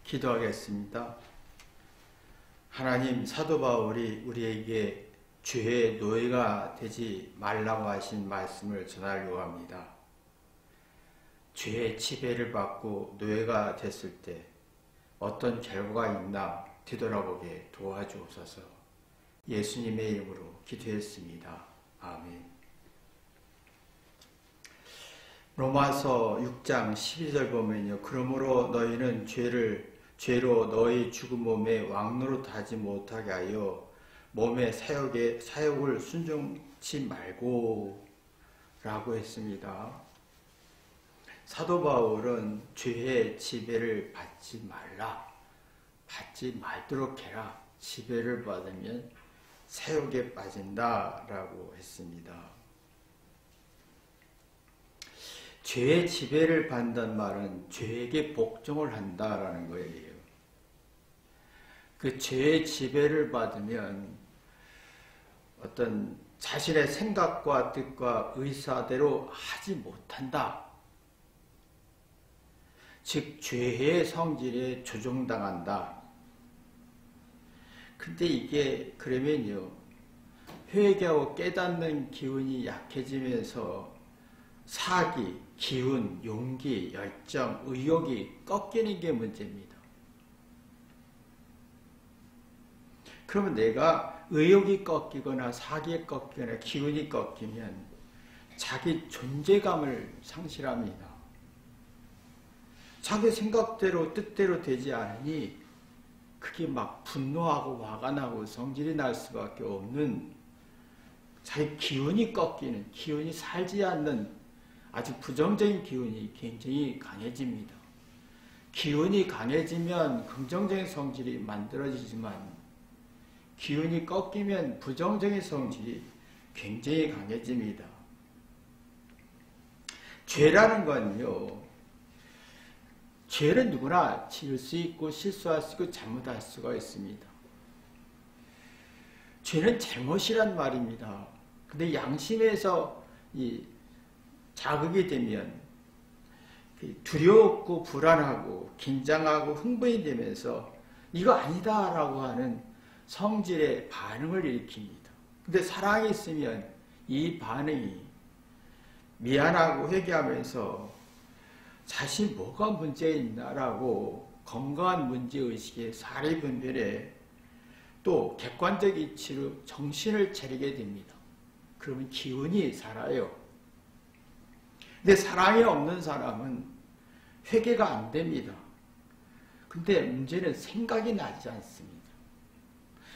기도하겠습니다. 하나님, 사도 바울이 우리에게 죄의 노예가 되지 말라고 하신 말씀을 전하려고 합니다. 죄의 지배를 받고 노예가 됐을 때 어떤 결과가 있나 되돌아보게 도와주옵소서. 예수님의 이름으로 기도했습니다. 아멘. 로마서 6장 12절 보면요. 그러므로 너희는 죄로 너희 죽은 몸에 왕노릇하지 못하게 하여 몸의 사욕을 순종치 말고 라고 했습니다. 사도 바울은 죄의 지배를 받지 말도록 해라. 지배를 받으면 사욕에 빠진다라고 했습니다. 죄의 지배를 받는다는 말은 죄에게 복종을 한다라는 거예요. 그 죄의 지배를 받으면 어떤 자신의 생각과 뜻과 의사대로 하지 못한다. 즉 죄의 성질에 조종당한다. 근데 이게 그러면요, 회개하고 깨닫는 기운이 약해지면서 사기, 기운, 용기, 열정, 의욕이 꺾이는 게 문제입니다. 그러면 내가 의욕이 꺾이거나 사기에 꺾이거나 기운이 꺾이면 자기 존재감을 상실합니다. 자기 생각대로 뜻대로 되지 않으니 그게 막 분노하고 화가 나고 성질이 날 수밖에 없는, 자기 기운이 꺾이는, 기운이 살지 않는 아주 부정적인 기운이 굉장히 강해집니다. 기운이 강해지면 긍정적인 성질이 만들어지지만 기운이 꺾이면 부정적인 성질이 굉장히 강해집니다. 죄라는 건요, 죄는 누구나 지을 수 있고 실수할 수 있고 잘못할 수가 있습니다. 죄는 잘못이란 말입니다. 근데 양심에서 자극이 되면 두렵고 불안하고 긴장하고 흥분이 되면서 이거 아니다라고 하는 성질의 반응을 일으킵니다. 근데 사랑이 있으면 이 반응이 미안하고 회개하면서 자신 뭐가 문제 있나라고 건강한 문제의식에 사리 분별에 또 객관적 이치로 정신을 차리게 됩니다. 그러면 기운이 살아요. 근데 사랑이 없는 사람은 회개가 안 됩니다. 근데 문제는 생각이 나지 않습니다.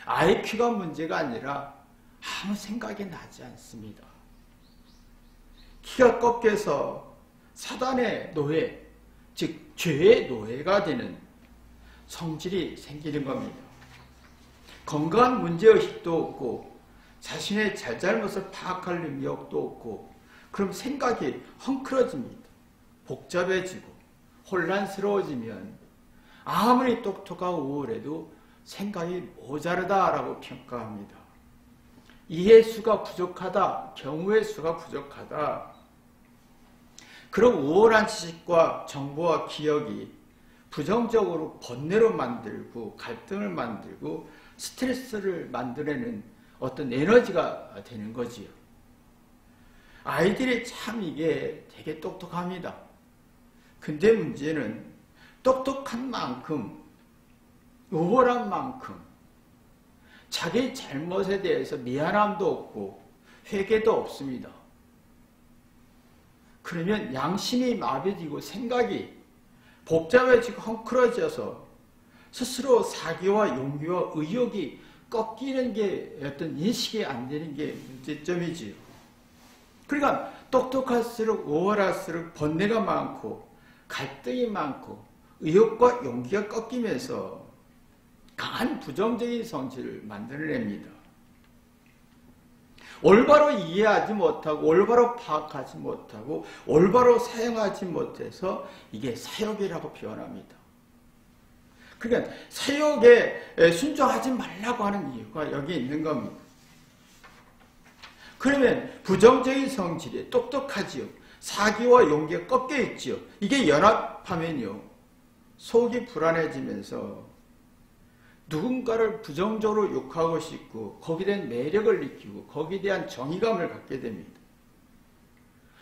IQ가 문제가 아니라 아무 생각이 나지 않습니다. 키가 꺾여서 사단의 노예, 즉 죄의 노예가 되는 성질이 생기는 겁니다. 건강한 문제의식도 없고 자신의 잘잘못을 파악할 능력도 없고, 그럼 생각이 헝클어집니다. 복잡해지고 혼란스러워지면 아무리 똑똑하고 우월해도 생각이 모자르다라고 평가합니다. 이해 수가 부족하다, 경우의 수가 부족하다. 그런 우월한 지식과 정보와 기억이 부정적으로 번뇌로 만들고 갈등을 만들고 스트레스를 만들어내는 어떤 에너지가 되는 거지요. 아이들이 참 이게 되게 똑똑합니다. 근데 문제는 똑똑한 만큼, 우월한 만큼 자기 잘못에 대해서 미안함도 없고 회개도 없습니다. 그러면 양심이 마비되고 생각이 복잡해지고 헝클어져서 스스로 사기와 용기와 의욕이 꺾이는 게 어떤 인식이 안 되는 게 문제점이지요. 그러니까 똑똑할수록 우월할수록 번뇌가 많고 갈등이 많고 의욕과 용기가 꺾이면서 강한 부정적인 성질을 만들어냅니다. 올바로 이해하지 못하고 올바로 파악하지 못하고 올바로 사용하지 못해서 이게 사욕이라고 표현합니다. 그러니까 사욕에 순종하지 말라고 하는 이유가 여기 있는 겁니다. 그러면 부정적인 성질이 똑똑하지요. 사기와 용기가 꺾여 있지요. 이게 연합하면요, 속이 불안해지면서 누군가를 부정적으로 욕하고 싶고 거기에 대한 매력을 느끼고 거기에 대한 정의감을 갖게 됩니다.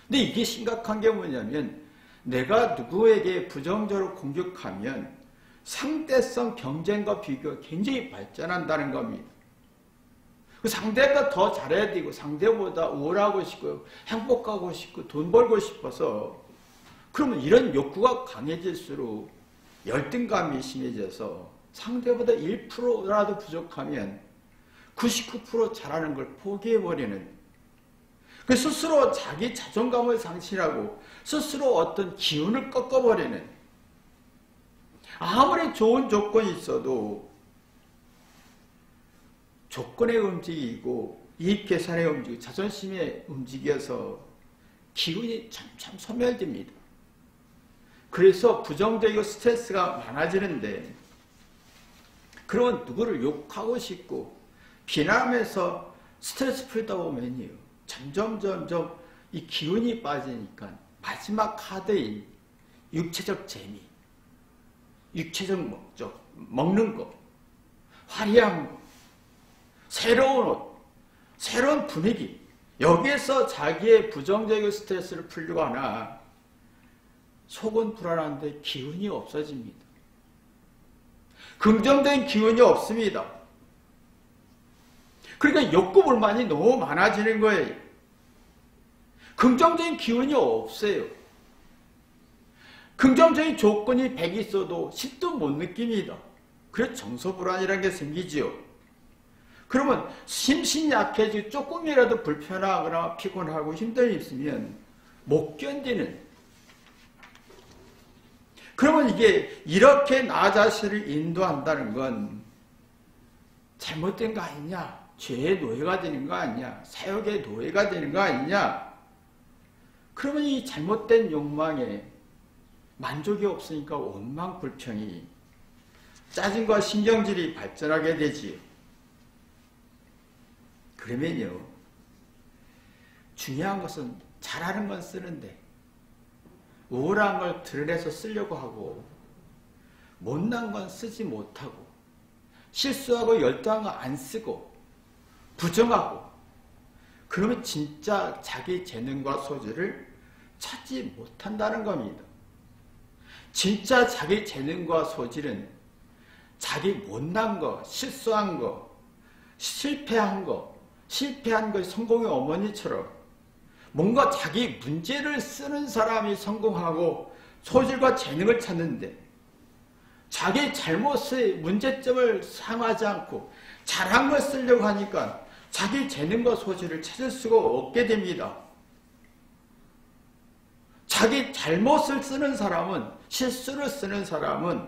근데 이게 심각한 게 뭐냐면 내가 누구에게 부정적으로 공격하면 상대성 경쟁과 비교가 굉장히 발전한다는 겁니다. 그 상대가 더 잘해야 되고 상대보다 우월하고 싶고 행복하고 싶고 돈 벌고 싶어서 그러면 이런 욕구가 강해질수록 열등감이 심해져서 상대보다 1%라도 부족하면 99% 잘하는 걸 포기해버리는, 그 스스로 자기 자존감을 상실하고 스스로 어떤 기운을 꺾어버리는, 아무리 좋은 조건이 있어도 조건에 움직이고 이익 계산에 움직이고 자존심에 움직여서 기운이 점점 소멸됩니다. 그래서 부정적이고 스트레스가 많아지는데, 그러면 누구를 욕하고 싶고 비난하면서 스트레스 풀다 보면요 점점 이 기운이 빠지니까 마지막 카드인 육체적 재미, 육체적 목적, 먹는 거, 화려한 거, 새로운 옷, 새로운 분위기, 여기에서 자기의 부정적인 스트레스를 풀려고 하나 속은 불안한데 기운이 없어집니다. 긍정적인 기운이 없습니다. 그러니까 욕구 불만이 너무 많아지는 거예요. 긍정적인 기운이 없어요. 긍정적인 조건이 100 있어도 10도 못 느낍니다. 그래서 정서불안이라는 게 생기지요. 그러면 심신이 약해지고 조금이라도 불편하거나 피곤하고 힘듦이 있으면 못 견디는, 그러면 이게 이렇게 나 자신을 인도한다는 건 잘못된 거 아니냐, 죄의 노예가 되는 거 아니냐, 사욕의 노예가 되는 거 아니냐. 그러면 이 잘못된 욕망에 만족이 없으니까 원망, 불평이, 짜증과 신경질이 발전하게 되지요. 그러면요 중요한 것은 잘하는 건 쓰는데 우월한 걸 드러내서 쓰려고 하고 못난 건 쓰지 못하고 실수하고 열등한 거 안 쓰고 부정하고, 그러면 진짜 자기 재능과 소질을 찾지 못한다는 겁니다. 진짜 자기 재능과 소질은 자기 못난 거, 실수한 거, 실패한 거의 성공의 어머니처럼 뭔가 자기 문제를 쓰는 사람이 성공하고 소질과 재능을 찾는데, 자기 잘못의 문제점을 삼하지 않고 잘한 걸 쓰려고 하니까 자기 재능과 소질을 찾을 수가 없게 됩니다. 자기 잘못을 쓰는 사람은, 실수를 쓰는 사람은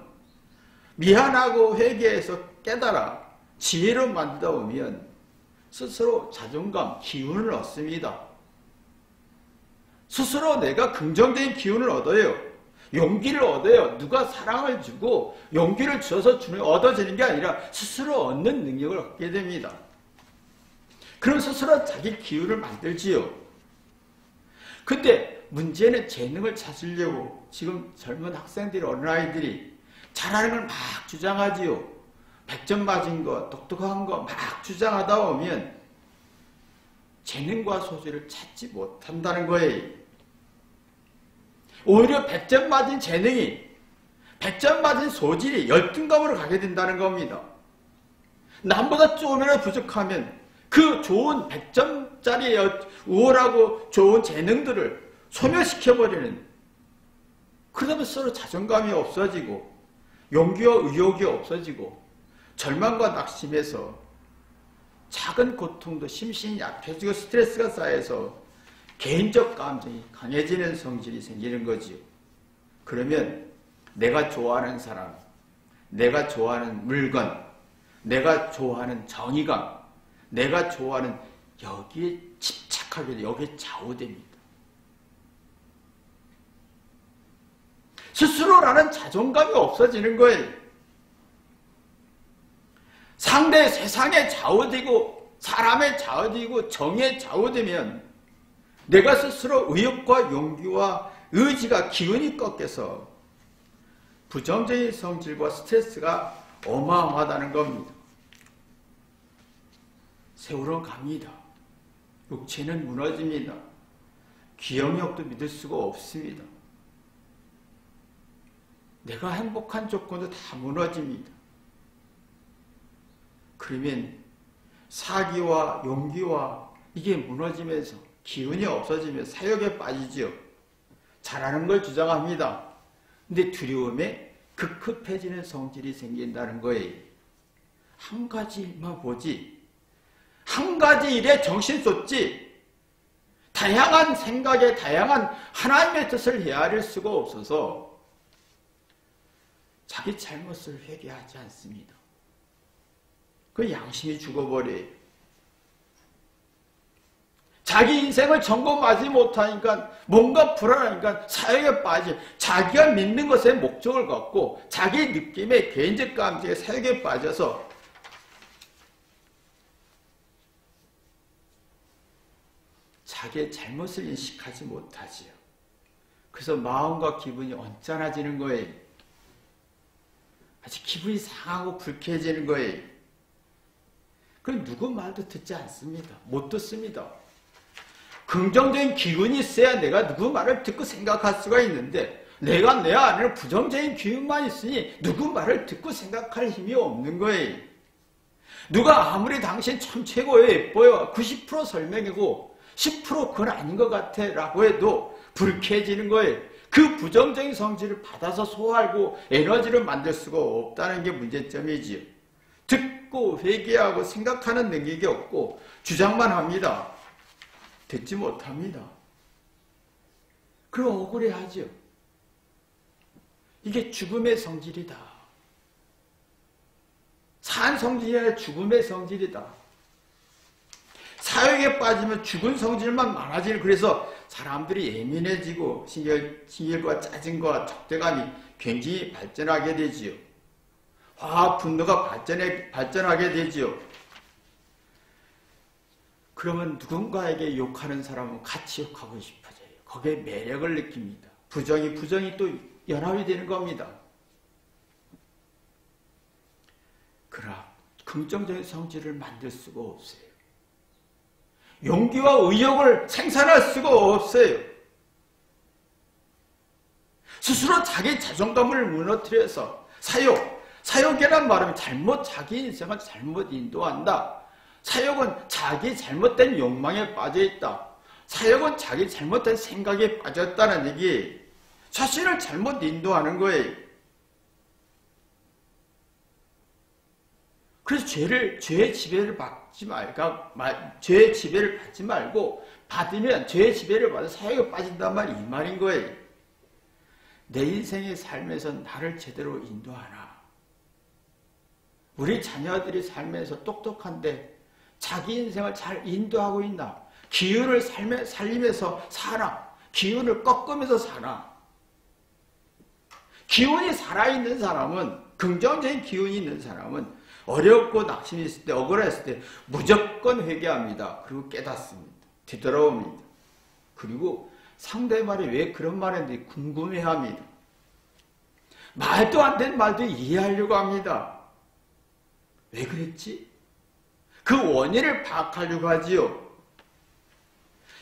미안하고 회개해서 깨달아 지혜로 만들다 보면 스스로 자존감, 기운을 얻습니다. 스스로 내가 긍정적인 기운을 얻어요. 용기를 얻어요. 누가 사랑을 주고 용기를 주어서 얻어지는 게 아니라 스스로 얻는 능력을 얻게 됩니다. 그럼 스스로 자기 기운을 만들지요. 근데 문제는 재능을 찾으려고 지금 젊은 학생들이, 어린아이들이 잘하는 걸 막 주장하지요. 100점 맞은 거, 똑똑한 거 막 주장하다 보면 재능과 소질을 찾지 못한다는 거예요. 오히려 100점 맞은 재능이, 100점 맞은 소질이 열등감으로 가게 된다는 겁니다. 남보다 조금이라도 부족하면 그 좋은 100점짜리 우월하고 좋은 재능들을 소멸시켜버리는, 그러다 보면 서로 자존감이 없어지고 용기와 의욕이 없어지고 절망과 낙심해서 작은 고통도 심신이 약해지고 스트레스가 쌓여서 개인적 감정이 강해지는 성질이 생기는 거지요. 그러면 내가 좋아하는 사람, 내가 좋아하는 물건, 내가 좋아하는 정의감, 내가 좋아하는 여기에 집착하게 돼, 여기에 좌우됩니다. 스스로라는 자존감이 없어지는 거예요. 상대 세상에 좌우되고 사람에 좌우되고 정에 좌우되면 내가 스스로 의욕과 용기와 의지가 기운이 꺾여서 부정적인 성질과 스트레스가 어마어마하다는 겁니다. 세월은 갑니다. 육체는 무너집니다. 기억력도 믿을 수가 없습니다. 내가 행복한 조건도 다 무너집니다. 그러면 사기와 용기와 이게 무너지면서 기운이 없어지면 사욕에 빠지죠. 잘하는 걸 주장합니다. 근데 두려움에 급급해지는 성질이 생긴다는 거예요. 한 가지만 보지. 한 가지 일에 정신 쏟지. 다양한 생각에 다양한 하나님의 뜻을 헤아릴 수가 없어서 자기 잘못을 회개하지 않습니다. 그 양심이 죽어버려요. 자기 인생을 점검하지 못하니까 뭔가 불안하니까 사역에 빠지, 자기가 믿는 것에 목적을 갖고 자기 느낌에 개인적 감정에 사역에 빠져서 자기의 잘못을 인식하지 못하지요. 그래서 마음과 기분이 언짢아지는 거예요. 아주 기분이 상하고 불쾌해지는 거예요. 그럼 누구 말도 듣지 않습니다. 못 듣습니다. 긍정적인 기운이 있어야 내가 누구 말을 듣고 생각할 수가 있는데 내가 내 안에 부정적인 기운만 있으니 누구 말을 듣고 생각할 힘이 없는 거예요. 누가 아무리 당신 참 최고예요, 예뻐요, 90% 설명이고 10% 그건 아닌 것 같아 라고 해도 불쾌해지는 거예요. 그 부정적인 성질을 받아서 소화하고 에너지를 만들 수가 없다는 게 문제점이지요. 듣고 회개하고 생각하는 능력이 없고 주장만 합니다. 듣지 못합니다. 그럼 억울해하죠. 이게 죽음의 성질이다. 산 성질이 아니라 죽음의 성질이다. 사역에 빠지면 죽은 성질만 많아지는, 그래서 사람들이 예민해지고 신결과 짜증과 적대감이 굉장히 발전하게 되지요. 화학 분노가 발전하게 되지요. 그러면 누군가에게 욕하는 사람은 같이 욕하고 싶어져요. 거기에 매력을 느낍니다. 부정이 또 연합이 되는 겁니다. 그러나 긍정적인 성질을 만들 수가 없어요. 용기와 의욕을 생산할 수가 없어요. 스스로 자기 자존감을 무너뜨려서 사욕이란 말은 자기 인생을 잘못 인도한다. 사욕은 자기 잘못된 욕망에 빠져있다. 사욕은 자기 잘못된 생각에 빠졌다는 얘기. 자신을 잘못 인도하는 거예요. 그래서 죄의 지배를 받지 말고 받으면 죄의 지배를 받아 사욕에 빠진단 말이 이 말인 거예요. 내 인생의 삶에서 나를 제대로 인도하나. 우리 자녀들이 삶에서 똑똑한데 자기 인생을 잘 인도하고 있나? 기운을 살리면서 사나? 기운을 꺾으면서 사나? 기운이 살아있는 사람은, 긍정적인 기운이 있는 사람은 어렵고 낙심이 있을 때, 억울했을 때 무조건 회개합니다. 그리고 깨닫습니다. 뒤돌아옵니다. 그리고 상대의 말이 왜 그런 말인지 궁금해합니다. 말도 안 되는 말도 이해하려고 합니다. 왜 그랬지? 그 원인을 파악하려고 하지요.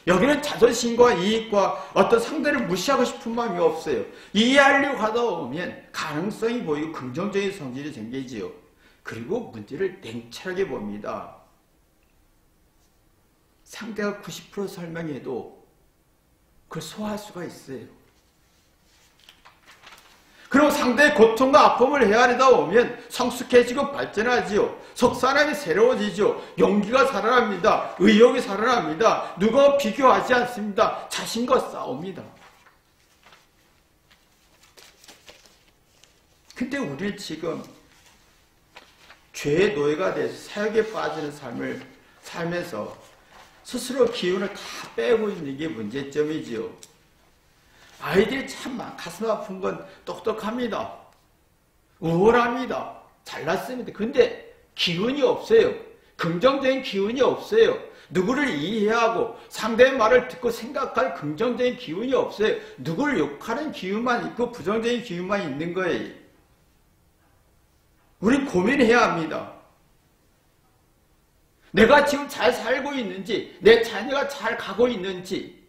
여기는 자존심과 이익과 어떤 상대를 무시하고 싶은 마음이 없어요. 이해하려고 하다 보면 가능성이 보이고 긍정적인 성질이 생기지요. 그리고 문제를 냉철하게 봅니다. 상대가 90% 설명해도 그걸 소화할 수가 있어요. 그리고 상대의 고통과 아픔을 헤아리다 보면 성숙해지고 발전하지요. 속 사람이 새로워지죠. 용기가 살아납니다. 의욕이 살아납니다. 누가 비교하지 않습니다. 자신과 싸웁니다. 근데 우리는 지금 죄의 노예가 돼서 사역에 빠지는 삶을 살면서 스스로 기운을 다 빼고 있는 게 문제점이지요. 아이들이 참 가슴 아픈 건 똑똑합니다. 우월합니다. 잘났습니다. 근데 기운이 없어요. 긍정적인 기운이 없어요. 누구를 이해하고 상대의 말을 듣고 생각할 긍정적인 기운이 없어요. 누구를 욕하는 기운만 있고 부정적인 기운만 있는 거예요. 우리 고민해야 합니다. 내가 지금 잘 살고 있는지, 내 자녀가 잘 가고 있는지,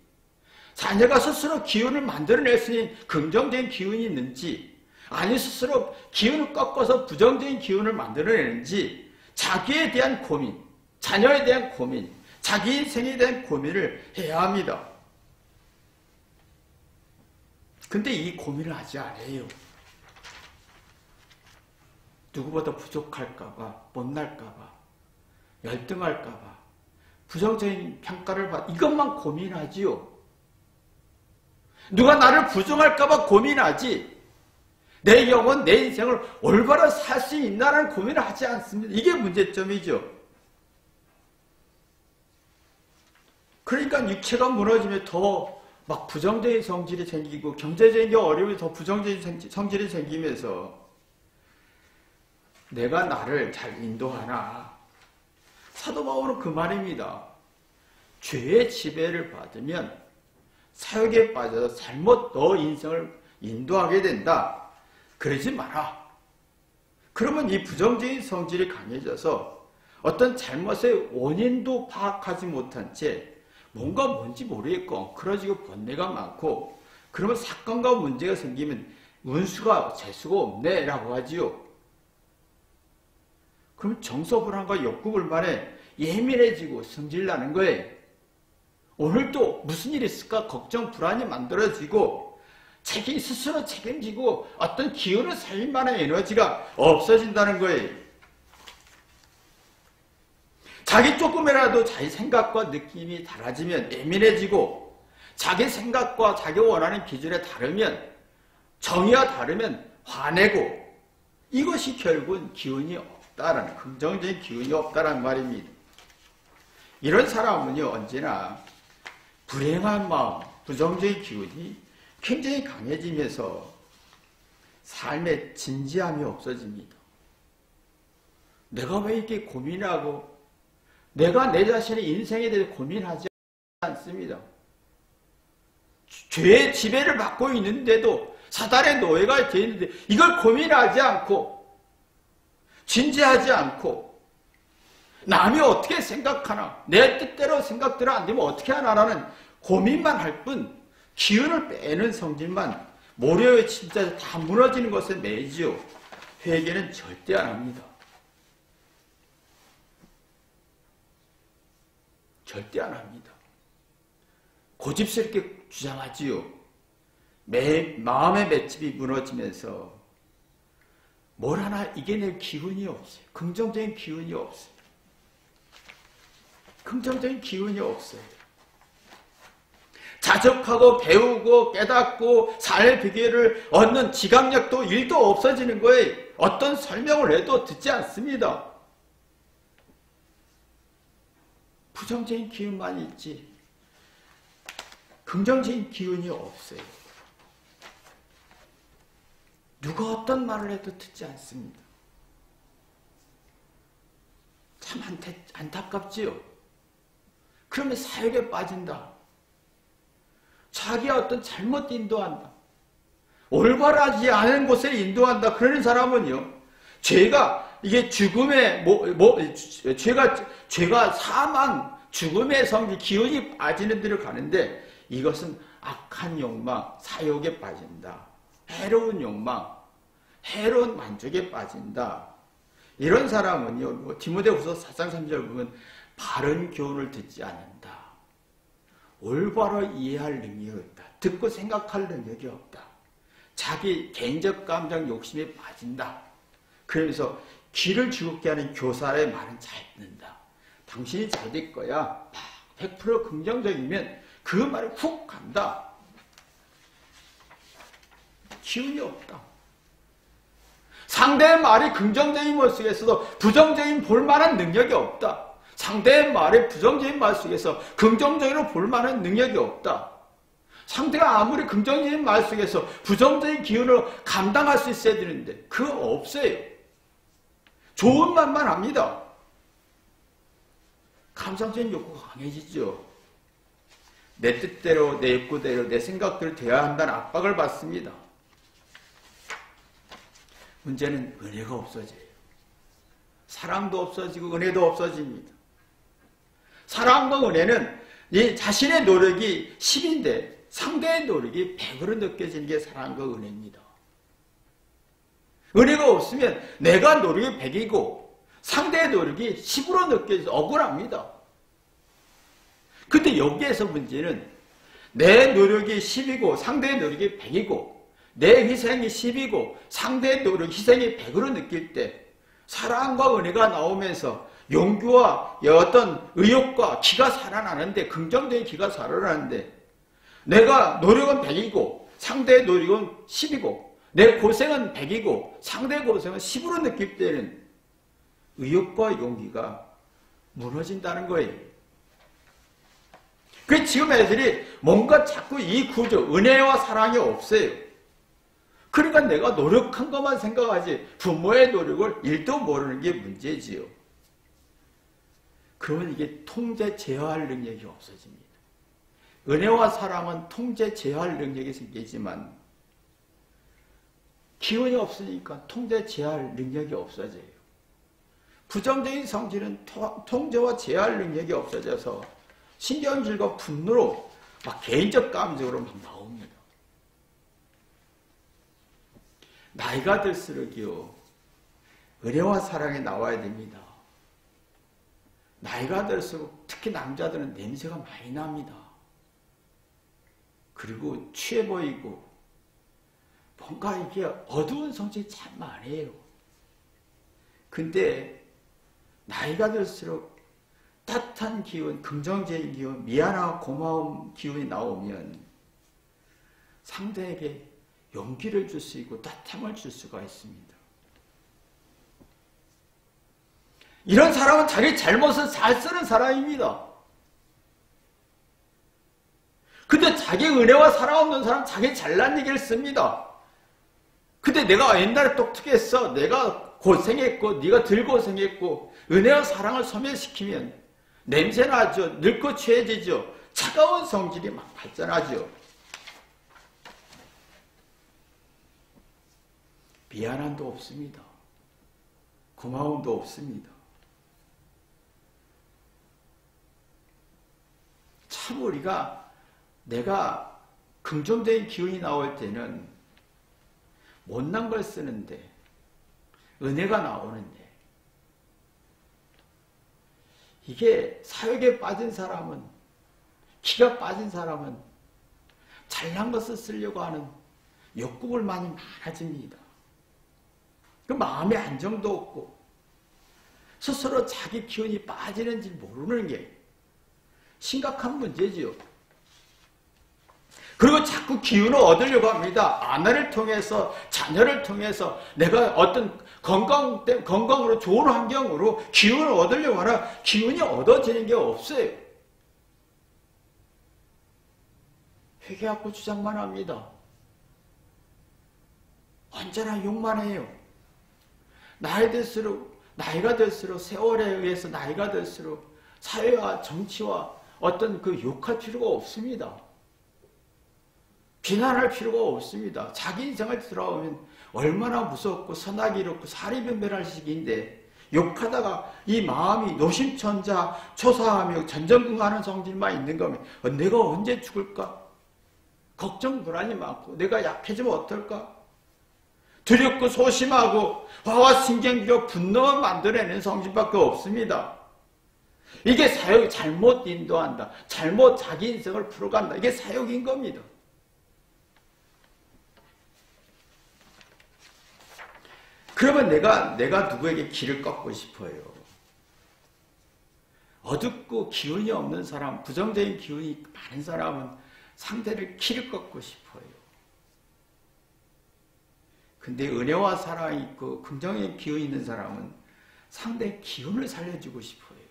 자녀가 스스로 기운을 만들어낼 수 있는 긍정적인 기운이 있는지, 아니 스스로 기운을 꺾어서 부정적인 기운을 만들어내는지, 자기에 대한 고민, 자녀에 대한 고민, 자기 인생에 대한 고민을 해야 합니다. 근데 이 고민을 하지 않아요. 누구보다 부족할까봐, 못날까봐, 열등할까봐, 부정적인 평가를 이것만 고민하지요. 누가 나를 부정할까봐 고민하지, 내 영혼, 내 인생을 올바로 살 수 있나라는 고민을 하지 않습니다. 이게 문제점이죠. 그러니까 육체가 무너지면 더 막 부정적인 성질이 생기고, 경제적인 어려움이 더 부정적인 성질이 생기면서 내가 나를 잘 인도하나. 사도 바울은 그 말입니다. 죄의 지배를 받으면 사욕에 빠져서 잘못 너 인생을 인도하게 된다. 그러지 마라. 그러면 이 부정적인 성질이 강해져서 어떤 잘못의 원인도 파악하지 못한 채 뭔가 뭔지 모르겠고 엉클어지고 번뇌가 많고, 그러면 사건과 문제가 생기면 운수가 재수가 없네 라고 하지요. 그럼 정서불안과 욕구불만에 예민해지고 성질나는 거예요. 오늘 또 무슨 일이 있을까 걱정 불안이 만들어지고, 스스로 책임지고 어떤 기운을 살릴 만한 에너지가 없어진다는 거예요. 자기 조금이라도 자기 생각과 느낌이 달라지면 예민해지고, 자기 생각과 자기 원하는 기준에 다르면, 정의와 다르면 화내고, 이것이 결국은 기운이 없다라는, 긍정적인 기운이 없다라는 말입니다. 이런 사람은요, 언제나 불행한 마음, 부정적인 기운이 굉장히 강해지면서 삶의 진지함이 없어집니다. 내가 왜 이렇게 고민하고, 내가 내 자신의 인생에 대해서 고민하지 않습니다. 죄의 지배를 받고 있는데도, 사단의 노예가 되어 있는데 이걸 고민하지 않고, 진지하지 않고, 남이 어떻게 생각하나, 내 뜻대로 생각대로 안 되면 어떻게 하나라는 고민만 할 뿐, 기운을 빼는 성질만 모래에 진짜 다 무너지는 것에 매이지요. 회개는 절대 안 합니다. 절대 안 합니다. 고집스럽게 주장하지요. 마음의 맷집이 무너지면서 뭘 하나 이겨낼 기운이 없어요. 긍정적인 기운이 없어요. 긍정적인 기운이 없어요. 자적하고 배우고 깨닫고 삶의 비결을 얻는 지각력도 일도 없어지는 거예요. 어떤 설명을 해도 듣지 않습니다. 부정적인 기운만 있지 긍정적인 기운이 없어요. 누가 어떤 말을 해도 듣지 않습니다. 참 안타깝지요. 그러면 사욕에 빠진다. 자기가 어떤 잘못 인도한다. 올바르지 않은 곳에 인도한다. 그러는 사람은요, 죄가 이게 죽음의 죄가 사망, 죽음의 성질, 기운이 빠지는 데로 가는데, 이것은 악한 욕망, 사욕에 빠진다. 해로운 욕망, 해로운 만족에 빠진다. 이런 사람은요, 디모데후서 4장 3절 보면 바른 교훈을 듣지 않는다. 올바로 이해할 능력이 없다. 듣고 생각할 능력이 없다. 자기 개인적 감정 욕심에 빠진다. 그러면서 귀를 즐겁게 하는 교사의 말은 잘 듣는다. 당신이 잘 될 거야. 100% 긍정적이면 그 말에 훅 간다. 기운이 없다. 상대의 말이 긍정적인 말 속에서도 부정적인 볼만한 능력이 없다. 상대의 말에 부정적인 말 속에서 긍정적으로 볼만한 능력이 없다. 상대가 아무리 긍정적인 말 속에서 부정적인 기운을 감당할 수 있어야 되는데 그거 없어요. 좋은 말만 합니다. 감상적인 욕구가 강해지죠. 내 뜻대로, 내 욕구대로, 내 생각대로 되어야 한다는 압박을 받습니다. 문제는 은혜가 없어져요. 사랑도 없어지고 은혜도 없어집니다. 사랑과 은혜는 이 자신의 노력이 10인데 상대의 노력이 100으로 느껴지는 게 사랑과 은혜입니다. 은혜가 없으면 내가 노력이 100이고 상대의 노력이 10으로 느껴져서 억울합니다. 근데 여기에서 문제는 내 노력이 10이고 상대의 노력이 100이고 내 희생이 10이고 상대의 노력, 희생이 100으로 느낄 때 사랑과 은혜가 나오면서 용기와 어떤 의욕과 기가 살아나는데, 긍정적인 기가 살아나는데, 내가 노력은 100이고 상대의 노력은 10이고 내 고생은 100이고 상대의 고생은 10으로 느낄 때는 의욕과 용기가 무너진다는 거예요. 그래서 지금 애들이 뭔가 자꾸 이 구조, 은혜와 사랑이 없어요. 그러니까 내가 노력한 것만 생각하지 부모의 노력을 일도 모르는 게 문제지요. 그러면 이게 통제 제어할 능력이 없어집니다. 은혜와 사랑은 통제 제어할 능력이 생기지만 기운이 없으니까 통제 제어할 능력이 없어져요. 부정적인 성질은 통제와 제어할 능력이 없어져서 신경질과 분노로 막 개인적 감정으로 막 나옵니다. 나이가 들수록요, 은혜와 사랑이 나와야 됩니다. 나이가 들수록 특히 남자들은 냄새가 많이 납니다. 그리고 취해 보이고 뭔가 이게 어두운 성질이 참 많아요. 근데 나이가 들수록 따뜻한 기운, 긍정적인 기운, 미안하고 고마운 기운이 나오면 상대에게 용기를 줄 수 있고 따뜻함을 줄 수가 있습니다. 이런 사람은 자기 잘못을 잘 쓰는 사람입니다. 근데 자기 은혜와 사랑 없는 사람은 자기 잘난 얘기를 씁니다. 근데 내가 옛날에 똑똑했어. 내가 고생했고 네가 덜 고생했고 은혜와 사랑을 소멸시키면 냄새나죠. 늙고 취해지죠. 차가운 성질이 막 발전하죠. 미안함도 없습니다. 고마움도 없습니다. 참 내가 긍정적인 기운이 나올 때는 못난 걸 쓰는데 은혜가 나오는데, 이게 사욕에 빠진 사람은, 기가 빠진 사람은 잘난 것을 쓰려고 하는 욕구불만이 많아집니다. 그 마음의 안정도 없고 스스로 자기 기운이 빠지는지 모르는 게 심각한 문제지요. 그리고 자꾸 기운을 얻으려고 합니다. 아내를 통해서, 자녀를 통해서 내가 어떤 건강으로 좋은 환경으로 기운을 얻으려고 하나 기운이 얻어지는 게 없어요. 회개하고 주장만 합니다. 언제나 욕만 해요. 나이가 들수록 세월에 의해서 나이가 들수록 사회와 정치와 어떤 그 욕할 필요가 없습니다. 비난할 필요가 없습니다. 자기 인생을 들어오면 얼마나 무섭고 선하기 이렇고 사리변별할 시기인데 욕하다가 이 마음이 노심천자 초사하며 전전긍긍하는 성질만 있는 거면 내가 언제 죽을까? 걱정 불안이 많고 내가 약해지면 어떨까? 두렵고 소심하고 화와 신경기로 분노만 만들어내는 성질밖에 없습니다. 이게 사욕이 잘못 인도한다. 잘못 자기 인생을 풀어간다. 이게 사욕인 겁니다. 그러면 내가 누구에게 길을 꺾고 싶어요. 어둡고 기운이 없는 사람, 부정적인 기운이 많은 사람은 상대를 길을 꺾고 싶어요. 근데 은혜와 사랑이 있고 긍정의 기운이 있는 사람은 상대의 기운을 살려주고 싶어요.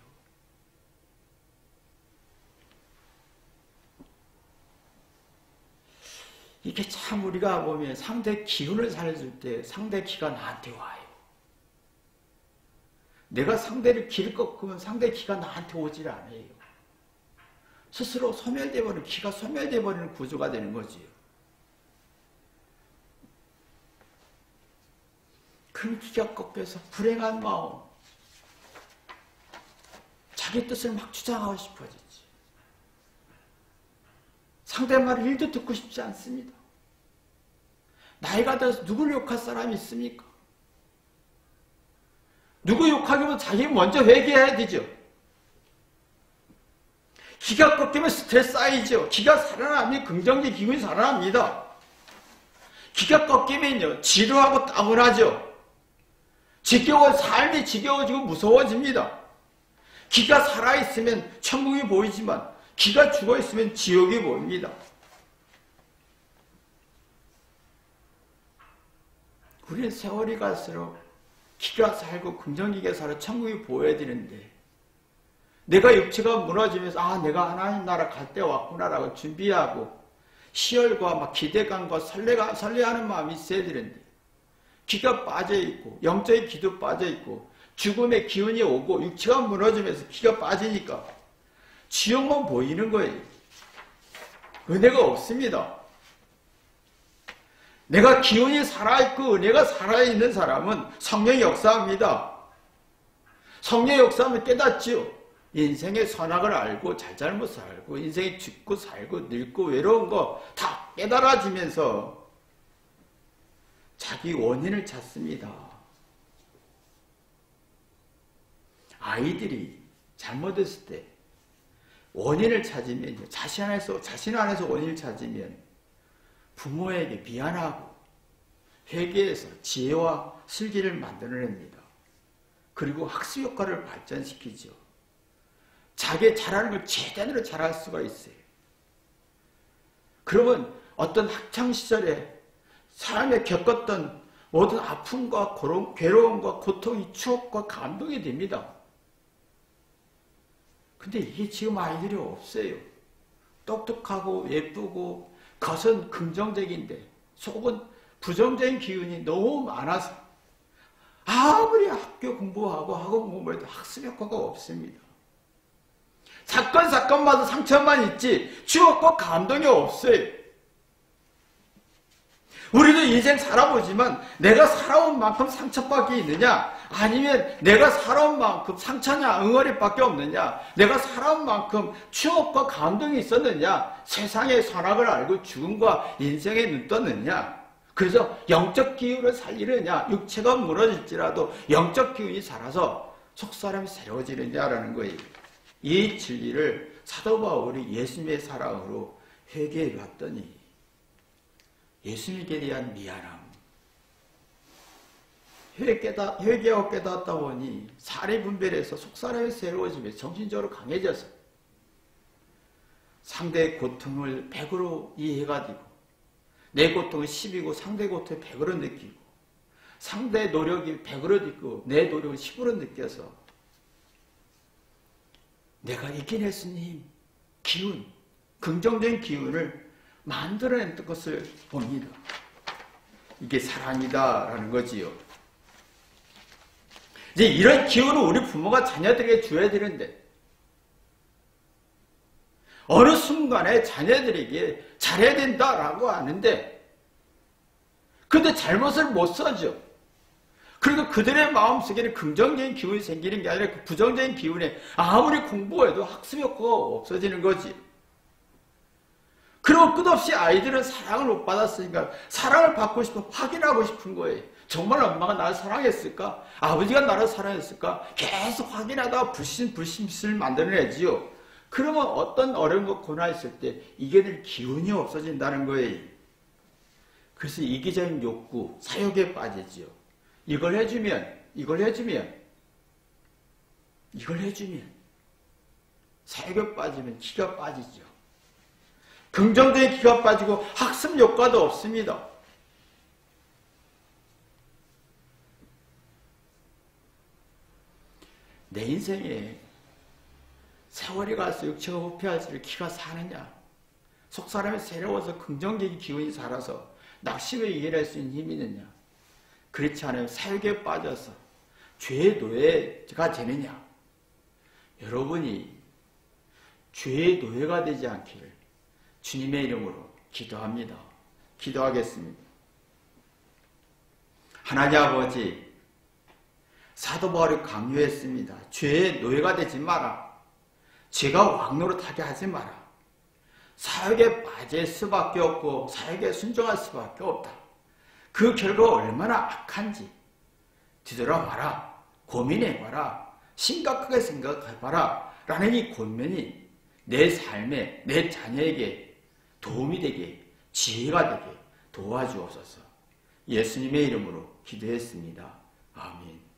이게 참 우리가 보면 상대 기운을 살려줄 때 상대 기가 나한테 와요. 내가 상대를 기를 꺾으면 상대 기가 나한테 오질 않아요. 스스로 소멸되어버리는, 기가 소멸되어버리는 구조가 되는 거지요. 그럼 기가 꺾여서 불행한 마음, 자기 뜻을 막 주장하고 싶어지지. 상대 말을 1도 듣고 싶지 않습니다. 나이가 들어서 누굴 욕할 사람이 있습니까? 누구 욕하기보다 자기 먼저 회개해야 되죠. 기가 꺾이면 스트레스 쌓이죠. 기가 살아나면 긍정적 기운이 살아납니다. 기가 꺾이면요, 지루하고 따분하죠. 삶이 지겨워지고 무서워집니다. 기가 살아있으면 천국이 보이지만 기가 죽어있으면 지옥이 보입니다. 우리는 세월이 갈수록 기가 살고 긍정기가 살아 천국이 보여야 되는데, 내가 육체가 무너지면서 내가 하나님 나라 갈 때 왔구나라고 준비하고 희열과 막 기대감과 설레하는 마음이 있어야 되는데, 기가 빠져있고 영적인 기도 빠져있고 죽음의 기운이 오고 육체가 무너지면서 기가 빠지니까 지옥만 보이는 거예요. 은혜가 없습니다. 내가 기운이 살아있고 은혜가 살아있는 사람은 성령이 역사합니다. 성령이 역사하면 깨닫지요. 인생의 선악을 알고 잘잘못을 알고 인생이 죽고 살고 늙고 외로운 거 다 깨달아지면서 자기 원인을 찾습니다. 아이들이 잘못했을 때 원인을 찾으면, 자신 안에서 원인을 찾으면 부모에게 미안하고 회개해서 지혜와 슬기를 만들어냅니다. 그리고 학습 효과를 발전시키죠. 자기 잘하는 걸 제대로 잘할 수가 있어요. 그러면 어떤 학창시절에 삶에 겪었던 모든 아픔과 괴로움과 고통이 추억과 감동이 됩니다. 근데 이게 지금 아이들이 없어요. 똑똑하고 예쁘고 겉은 긍정적인데 속은 부정적인 기운이 너무 많아서 아무리 학교 공부하고 학원 공부해도 학습 효과가 없습니다. 사건마다 상처만 있지 추억과 감동이 없어요. 우리도 인생 살아보지만 내가 살아온 만큼 상처밖에 있느냐, 아니면 내가 살아온 만큼 상처냐 응어리밖에 없느냐, 내가 살아온 만큼 추억과 감동이 있었느냐, 세상의 선악을 알고 죽음과 인생에 눈 떴느냐, 그래서 영적 기운을 살리느냐, 육체가 무너질지라도 영적 기운이 살아서 속사람이 새로워지느냐라는 거예요. 이 진리를 사도 바울이 예수님의 사랑으로 회개해 봤더니 예수님께 대한 미안함, 회개하고 깨닫다 보니 사리 분별해서 속사람이 새로워지며 정신적으로 강해져서 상대의 고통을 100으로 이해해가지고 내 고통은 10이고 상대의 고통을 100으로 느끼고 상대의 노력이 100으로 느끼고 내 노력을 10으로 느껴서 내가 이겨낼 수 있는 기운, 긍정적인 기운을 만들어낸 것을 봅니다. 이게 사랑이다라는 거지요. 이제 이런 기운을 우리 부모가 자녀들에게 줘야 되는데 어느 순간에 자녀들에게 잘해야 된다라고 하는데 근데 잘못을 못 써죠. 그리고 그들의 마음속에는 긍정적인 기운이 생기는 게 아니라 그 부정적인 기운에 아무리 공부해도 학습 효과가 없어지는 거지. 그리고 끝없이 아이들은 사랑을 못 받았으니까 사랑을 받고 싶어 확인하고 싶은 거예요. 정말 엄마가 나를 사랑했을까? 아버지가 나를 사랑했을까? 계속 확인하다가 불신을 만들어내지요. 그러면 어떤 어려운 거 고난 있을 때 이겨낼 기운이 없어진다는 거예요. 그래서 이기적인 욕구, 사욕에 빠지지요. 이걸 해주면 사욕에 빠지면 기가 빠지죠. 긍정적인 기가 빠지고 학습 효과도 없습니다. 내 인생에 세월이 갈수록 육체가 부패할수록 기가 사느냐, 속사람이 새로워서 긍정적인 기운이 살아서 낙심을 이겨낼 수 있는 힘이 있느냐, 그렇지 않으면 사욕에 빠져서 죄의 노예가 되느냐. 여러분이 죄의 노예가 되지 않기를 주님의 이름으로 기도합니다. 기도하겠습니다. 하나님 아버지, 사도 바울이 강요했습니다. 죄의 노예가 되지 마라. 죄가 왕노릇하게 하지 마라. 사역에 빠질 수밖에 없고 사역에 순종할 수밖에 없다. 그 결과가 얼마나 악한지 뒤돌아봐라. 고민해봐라. 심각하게 생각해봐라. 라는 이 권면이 내 삶에 내 자녀에게 도움이 되게 지혜가 되게 도와주옵소서. 예수님의 이름으로 기도했습니다. 아멘.